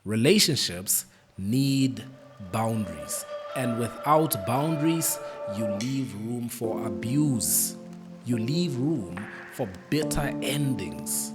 Relationships need boundaries, and without boundaries, you leave room for abuse. You leave room for bitter endings.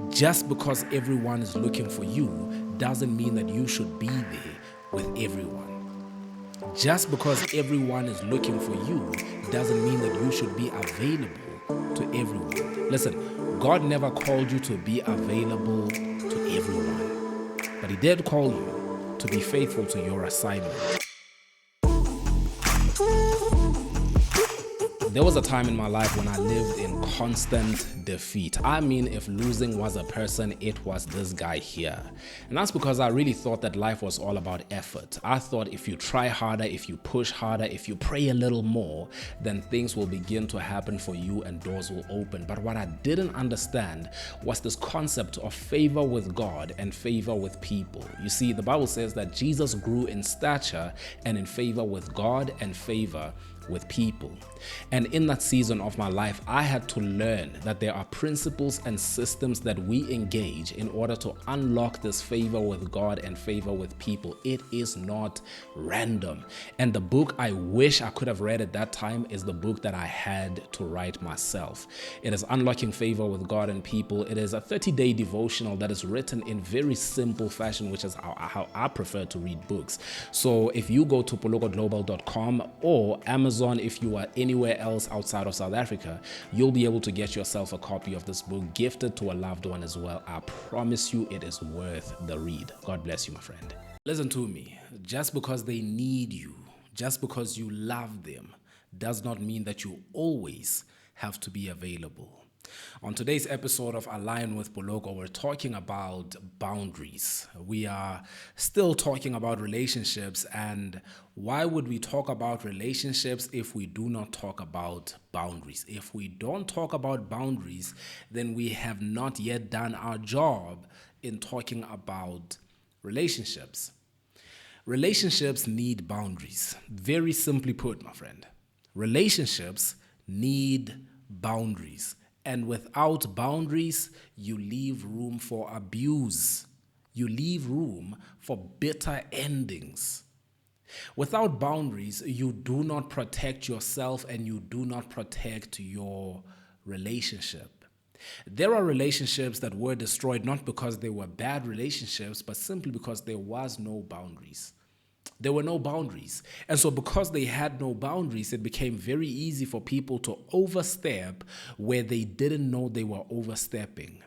Just because everyone is looking for you doesn't mean that you should be there with everyone. Just because everyone is looking for you doesn't mean that you should be available to everyone. Listen, God never called you to be available to everyone, but He did call you to be faithful to your assignment. There was a time in my life when I lived in constant defeat. I mean, if losing was a person, it was this guy here. And that's because I really thought that life was all about effort. I thought if you try harder, if you push harder, if you pray a little more, then things will begin to happen for you and doors will open. But what I didn't understand was this concept of favor with God and favor with people. You see, the Bible says that Jesus grew in stature and in favor with God and favor with people. And in that season of my life, I had to learn that there are principles and systems that we engage in order to unlock this favor with God and favor with people. It is not random. And the book I wish I could have read at that time is the book that I had to write myself. It is Unlocking Favor with God and People. It is a 30-day devotional that is written in very simple fashion, which is how I prefer to read books. So if you go to pologoglobal.com or Amazon, if you are anywhere else outside of South Africa, you'll be able to get yourself a copy of this book gifted to a loved one as well. I promise you it is worth the read. God bless you, my friend. Listen to me. Just because they need you, just because you love them, does not mean that you always have to be available. On today's episode of Align with Bologo, we're talking about boundaries. We are still talking about relationships, and why would we talk about relationships if we do not talk about boundaries? If we don't talk about boundaries, then we have not yet done our job in talking about relationships. Relationships need boundaries. Very simply put, my friend, relationships need boundaries. And without boundaries, you leave room for abuse. You leave room for bitter endings. Without boundaries, you do not protect yourself and you do not protect your relationship. There are relationships that were destroyed not because they were bad relationships, but simply because there was no boundaries. There were no boundaries. And so because they had no boundaries, it became very easy for people to overstep where they didn't know they were overstepping.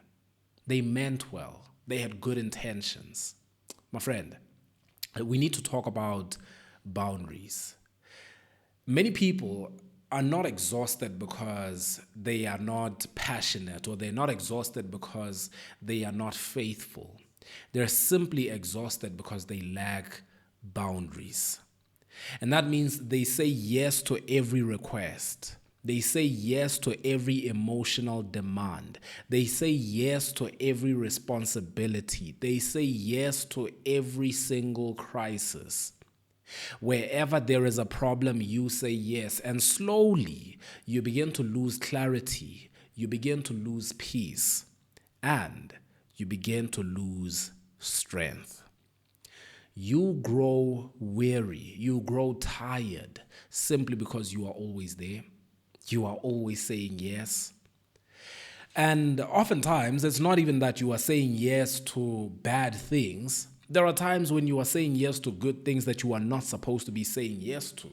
They meant well. They had good intentions. My friend, we need to talk about boundaries. Many people are not exhausted because they are not passionate, or they're not exhausted because they are not faithful. They're simply exhausted because they lack boundaries. And that means they say yes to every request. They say yes to every emotional demand. They say yes to every responsibility. They say yes to every single crisis. Wherever there is a problem, you say yes. And slowly, you begin to lose clarity. You begin to lose peace. And you begin to lose strength. You grow weary, you grow tired simply because you are always there. You are always saying yes. And oftentimes, it's not even that you are saying yes to bad things. There are times when you are saying yes to good things that you are not supposed to be saying yes to.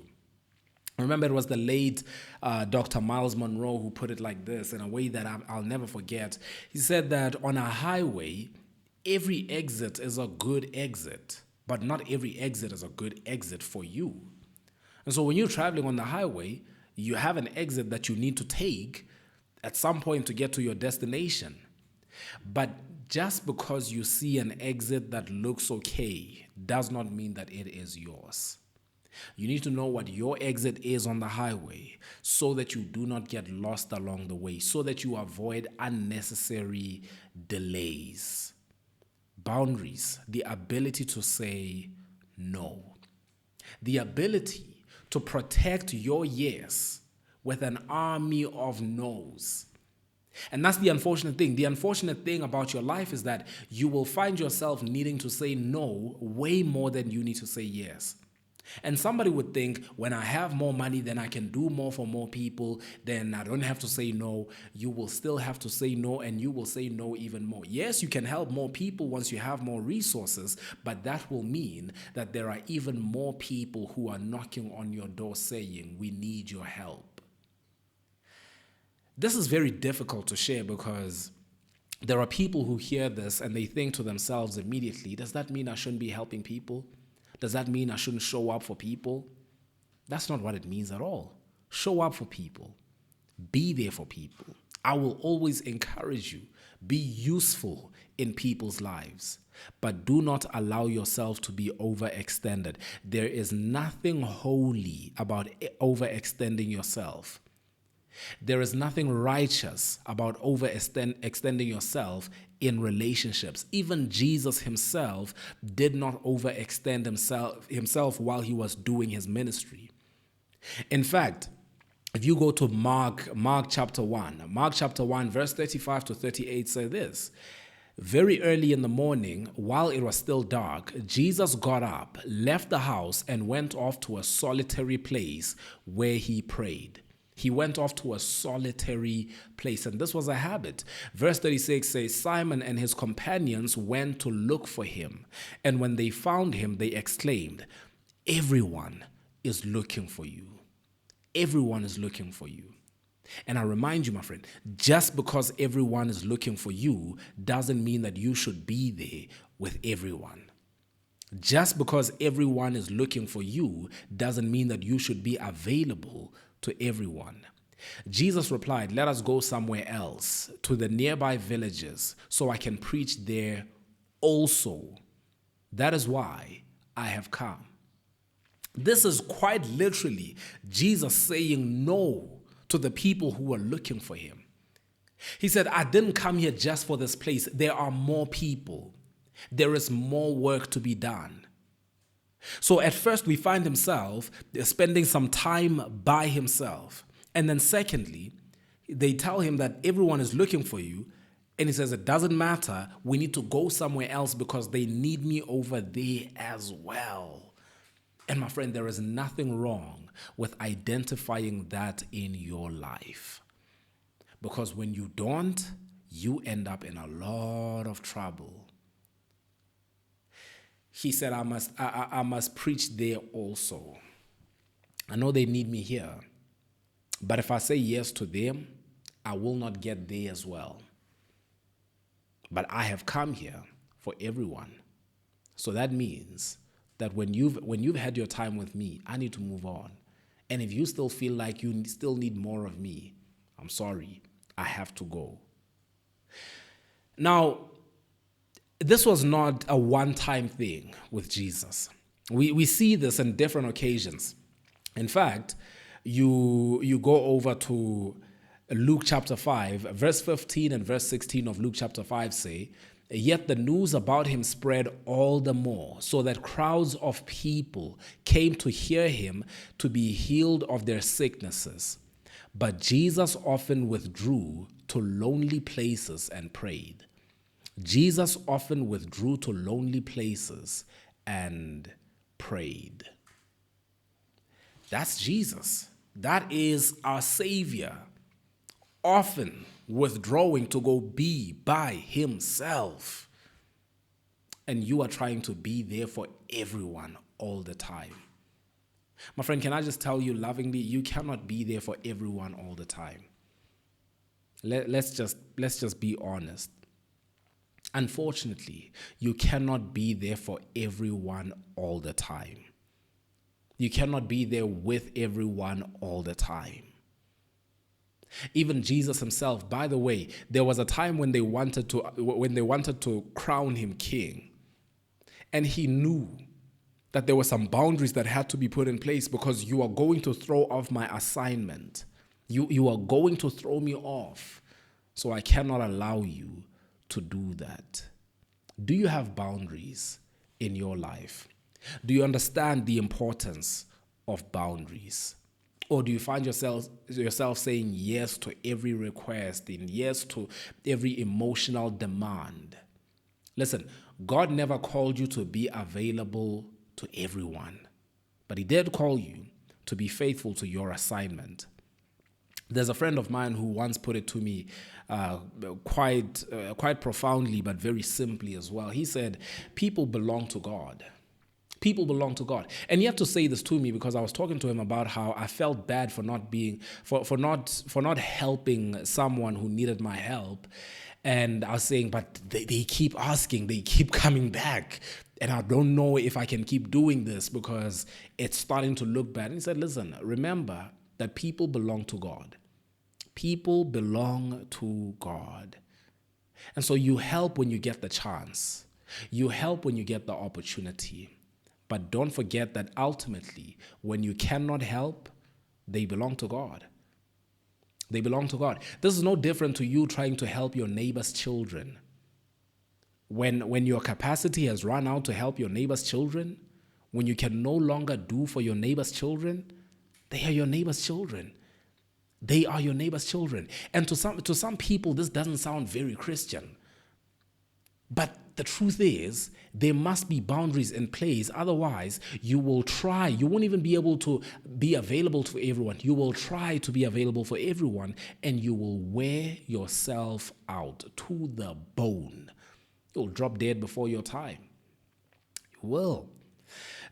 I remember it was the late Dr. Miles Monroe who put it like this in a way that I'll never forget. He said that on a highway, every exit is a good exit. But not every exit is a good exit for you. And so when you're traveling on the highway, you have an exit that you need to take at some point to get to your destination. But just because you see an exit that looks okay does not mean that it is yours. You need to know what your exit is on the highway so that you do not get lost along the way, so that you avoid unnecessary delays. Boundaries, the ability to say no, the ability to protect your yes with an army of no's. And that's the unfortunate thing. The unfortunate thing about your life is that you will find yourself needing to say no way more than you need to say yes. And somebody would think, when I have more money, then I can do more for more people, then I don't have to say no. You will still have to say no, and you will say no even more. Yes, you can help more people once you have more resources, but that will mean that there are even more people who are knocking on your door saying, we need your help. This is very difficult to share because there are people who hear this and they think to themselves immediately, does that mean I shouldn't be helping people? Does that mean I shouldn't show up for people? That's not what it means at all. Show up for people. Be there for people. I will always encourage you. Be useful in people's lives. But do not allow yourself to be overextended. There is nothing holy about overextending yourself. There is nothing righteous about extending yourself in relationships. Even Jesus himself did not overextend himself while he was doing his ministry. In fact, if you go to Mark chapter 1, verse 35 to 38 say this. Very early in the morning, while it was still dark, Jesus got up, left the house, and went off to a solitary place where he prayed. He went off to a solitary place, and this was a habit. Verse 36 says, Simon and his companions went to look for him, and when they found him, they exclaimed, everyone is looking for you. Everyone is looking for you. And I remind you, my friend, just because everyone is looking for you doesn't mean that you should be there with everyone. Just because everyone is looking for you doesn't mean that you should be available to everyone. Jesus replied, let us go somewhere else, to the nearby villages, so I can preach there also. That is why I have come. This is quite literally Jesus saying no to the people who were looking for him. He said, I didn't come here just for this place. There are more people. There is more work to be done. So at first we find himself spending some time by himself. And then secondly, they tell him that everyone is looking for you. And he says, it doesn't matter. We need to go somewhere else because they need me over there as well. And my friend, there is nothing wrong with identifying that in your life. Because when you don't, you end up in a lot of trouble. He said, I must preach there also. I know they need me here, but if I say yes to them, I will not get there as well. But I have come here for everyone. So that means that when you've had your time with me, I need to move on. And if you still feel like you still need more of me, I'm sorry, I have to go. Now, this was not a one-time thing with Jesus. We see this in different occasions. In fact, you go over to Luke chapter 5, verse 15 and verse 16 of Luke chapter 5 say, yet the news about him spread all the more, so that crowds of people came to hear him to be healed of their sicknesses. But Jesus often withdrew to lonely places and prayed. Jesus often withdrew to lonely places and prayed. That's Jesus. That is our Savior. Often withdrawing to go be by himself. And you are trying to be there for everyone all the time. My friend, can I just tell you lovingly, you cannot be there for everyone all the time. Let's just be honest. Unfortunately, you cannot be there for everyone all the time. You cannot be there with everyone all the time. Even Jesus himself, by the way, there was a time when they wanted to crown him king. And he knew that there were some boundaries that had to be put in place because you are going to throw off my assignment. You are going to throw me off. So I cannot allow you to do that. Do you have boundaries in your life? Do you understand the importance of boundaries? Or do you find yourself saying yes to every request and yes to every emotional demand? Listen, God never called you to be available to everyone, but He did call you to be faithful to your assignment. There's a friend of mine who once put it to me quite profoundly, but very simply as well. He said, people belong to God. People belong to God. And he had to say this to me because I was talking to him about how I felt bad for not helping someone who needed my help. And I was saying, but they keep asking, they keep coming back. And I don't know if I can keep doing this because it's starting to look bad. And he said, listen, remember that people belong to God. People belong to God. And so you help when you get the chance. You help when you get the opportunity. But don't forget that ultimately, when you cannot help, they belong to God. They belong to God. This is no different to you trying to help your neighbor's children. When your capacity has run out to help your neighbor's children, when you can no longer do for your neighbor's children, they are your neighbor's children. They are your neighbor's children. And to some people, this doesn't sound very Christian. But the truth is, there must be boundaries in place. Otherwise, you won't even be able to be available to everyone. You will try to be available for everyone, and you will wear yourself out to the bone. You'll drop dead before your time. You will.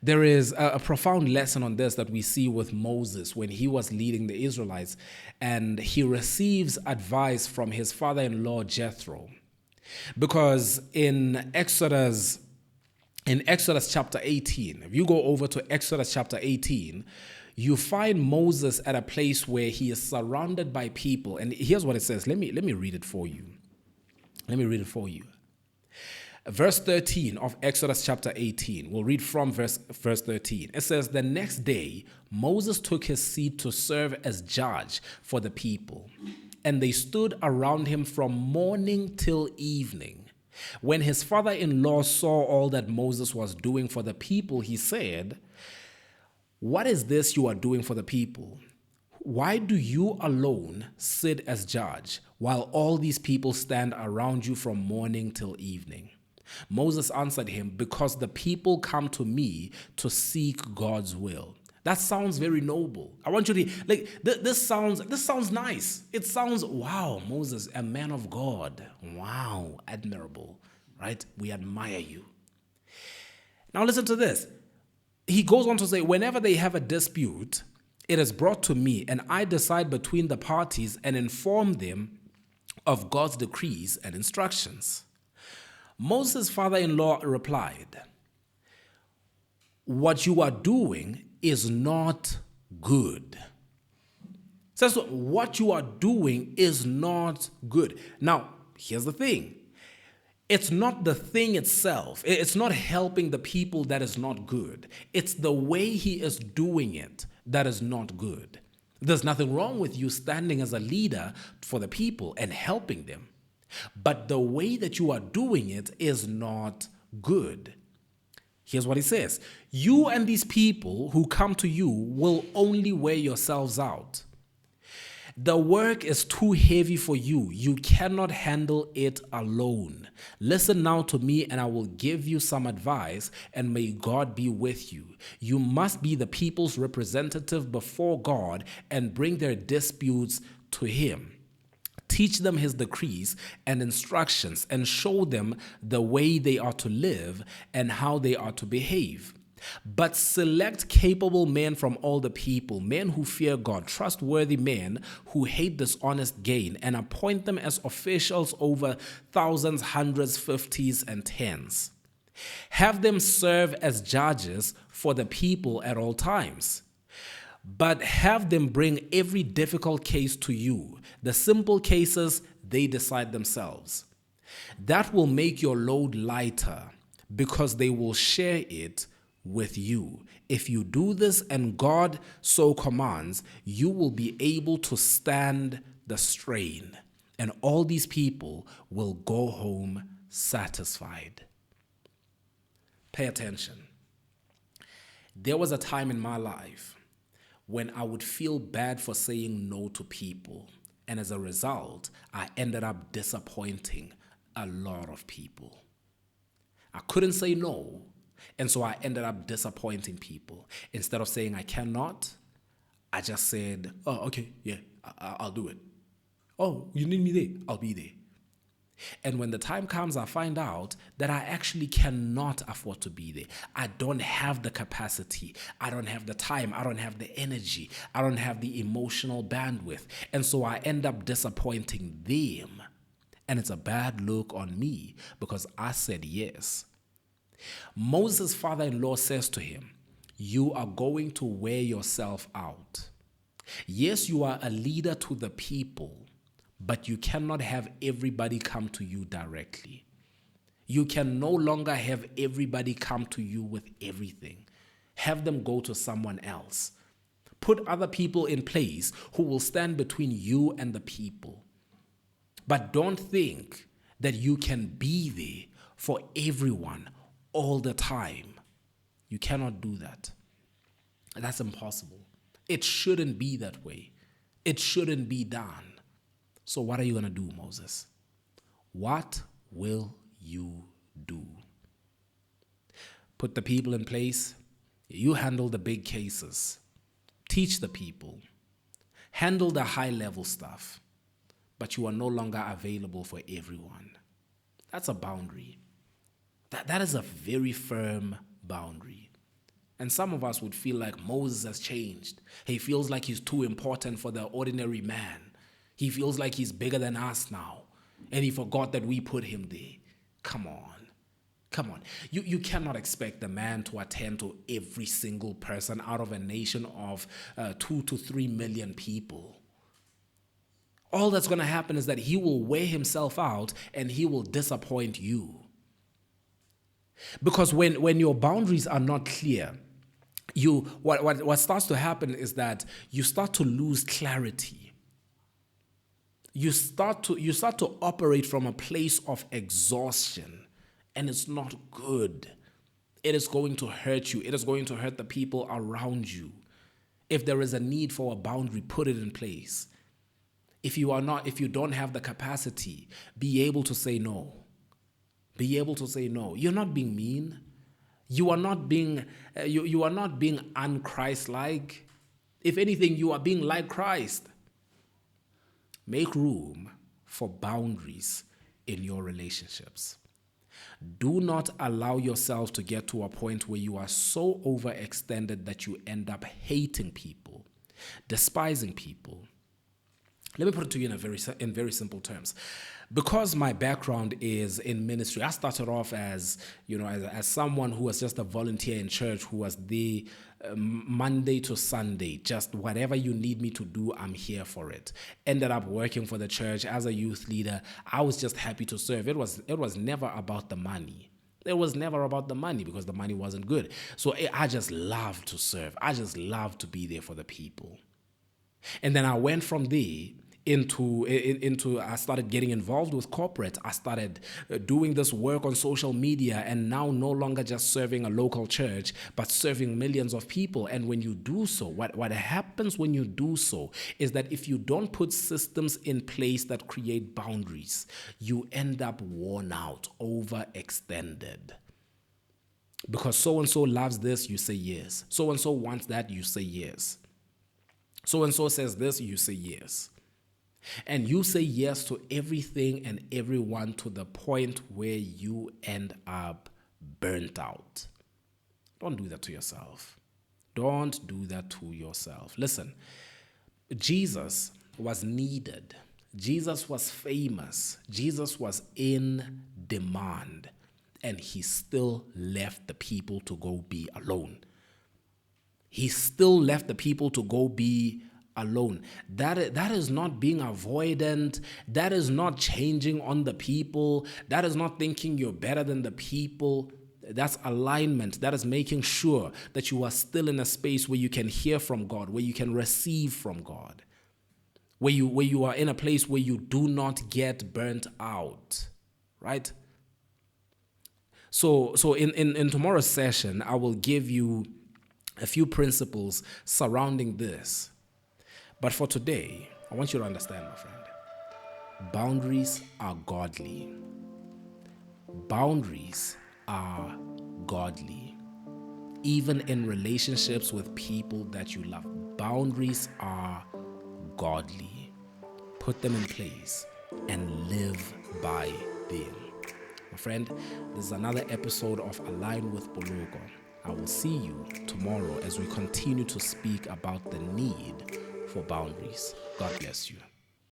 There is a profound lesson on this that we see with Moses when he was leading the Israelites, and he receives advice from his father-in-law Jethro. Because in Exodus chapter 18, if you go over to Exodus chapter 18, you find Moses at a place where he is surrounded by people. And here's what it says. Let me read it for you. Verse 13 of Exodus chapter 18. We'll read from verse 13. It says, the next day, Moses took his seat to serve as judge for the people. And they stood around him from morning till evening. When his father-in-law saw all that Moses was doing for the people, he said, what is this you are doing for the people? Why do you alone sit as judge while all these people stand around you from morning till evening? Moses answered him, because the people come to me to seek God's will. That sounds very noble. I want you to, this sounds nice. It sounds, wow, Moses, a man of God. Wow, admirable, right? We admire you. Now listen to this. He goes on to say, whenever they have a dispute, it is brought to me, and I decide between the parties and inform them of God's decrees and instructions. Moses' father-in-law replied, what you are doing is not good. Says what you are doing is not good. Now, here's the thing. It's not the thing itself. It's not helping the people that is not good. It's the way he is doing it that is not good. There's nothing wrong with you standing as a leader for the people and helping them. But the way that you are doing it is not good. Here's what he says. You and these people who come to you will only wear yourselves out. The work is too heavy for you. You cannot handle it alone. Listen now to me, and I will give you some advice, and may God be with you. You must be the people's representative before God and bring their disputes to him. Teach them his decrees and instructions and show them the way they are to live and how they are to behave. But select capable men from all the people, men who fear God, trustworthy men who hate dishonest gain, and appoint them as officials over thousands, hundreds, fifties, and tens. Have them serve as judges for the people at all times. But have them bring every difficult case to you. The simple cases, they decide themselves. That will make your load lighter because they will share it with you. If you do this and God so commands, you will be able to stand the strain, and all these people will go home satisfied. Pay attention. There was a time in my life when I would feel bad for saying no to people. And as a result, I ended up disappointing a lot of people. I couldn't say no, and so I ended up disappointing people. Instead of saying I cannot, I just said, oh, okay, yeah, I'll do it. Oh, you need me there? I'll be there. And when the time comes, I find out that I actually cannot afford to be there. I don't have the capacity. I don't have the time. I don't have the energy. I don't have the emotional bandwidth. And so I end up disappointing them. And it's a bad look on me because I said yes. Moses' father-in-law says to him, you are going to wear yourself out. Yes, you are a leader to the people, but you cannot have everybody come to you directly. You can no longer have everybody come to you with everything. Have them go to someone else. Put other people in place who will stand between you and the people. But don't think that you can be there for everyone all the time. You cannot do that. That's impossible. It shouldn't be that way. It shouldn't be done. So what are you going to do, Moses? What will you do? Put the people in place. You handle the big cases. Teach the people. Handle the high-level stuff. But you are no longer available for everyone. That's a boundary. That is a very firm boundary. And some of us would feel like Moses has changed. He feels like he's too important for the ordinary man. He feels like he's bigger than us now. And he forgot that we put him there. Come on. Come on. You cannot expect the man to attend to every single person out of a nation of 2 to 3 million people. All that's going to happen is that he will wear himself out and he will disappoint you. Because when your boundaries are not clear, what starts to happen is that you start to lose clarity. You start to operate from a place of exhaustion, and it's not good. It is going to hurt you. It is going to hurt the people around you. If there is a need for a boundary, put it in place. If you don't have the capacity, be able to say no. Be able to say no. You're not being mean. You are not being un-Christ-like. If anything, you are being like Christ. Make room for boundaries in your relationships. Do not allow yourself to get to a point where you are so overextended that you end up hating people, despising people. Let me put it to you in very simple terms. Because my background is in ministry, I started off as someone who was just a volunteer in church, who was the Monday to Sunday, just whatever you need me to do, I'm here for it. Ended up working for the church as a youth leader. I was just happy to serve. It was never about the money. It was never about the money because the money wasn't good. So I just loved to serve. I just loved to be there for the people. And then I went from there into I started getting involved with corporate. I started doing this work on social media, and now no longer just serving a local church, but serving millions of people. And when you do so, what happens when you do so is that if you don't put systems in place that create boundaries, you end up worn out, overextended. Because so-and-so loves this, you say yes. So-and-so wants that, you say yes. So-and-so says this, you say yes. And you say yes to everything and everyone to the point where you end up burnt out. Don't do that to yourself. Don't do that to yourself. Listen, Jesus was needed. Jesus was famous. Jesus was in demand. And he still left the people to go be alone. He still left the people to go be alone. That is not being avoidant. That is not changing on the people. That is not thinking you're better than the people. That's alignment. That is making sure that you are still in a space where you can hear from God, where you can receive from God, where you are in a place where you do not get burnt out, right? So in tomorrow's session, I will give you a few principles surrounding this. But for today, I want you to understand, my friend, boundaries are godly. Boundaries are godly. Even in relationships with people that you love, boundaries are godly. Put them in place and live by them. My friend, this is another episode of Align with Bologo. I will see you tomorrow as we continue to speak about the need for boundaries. God bless you.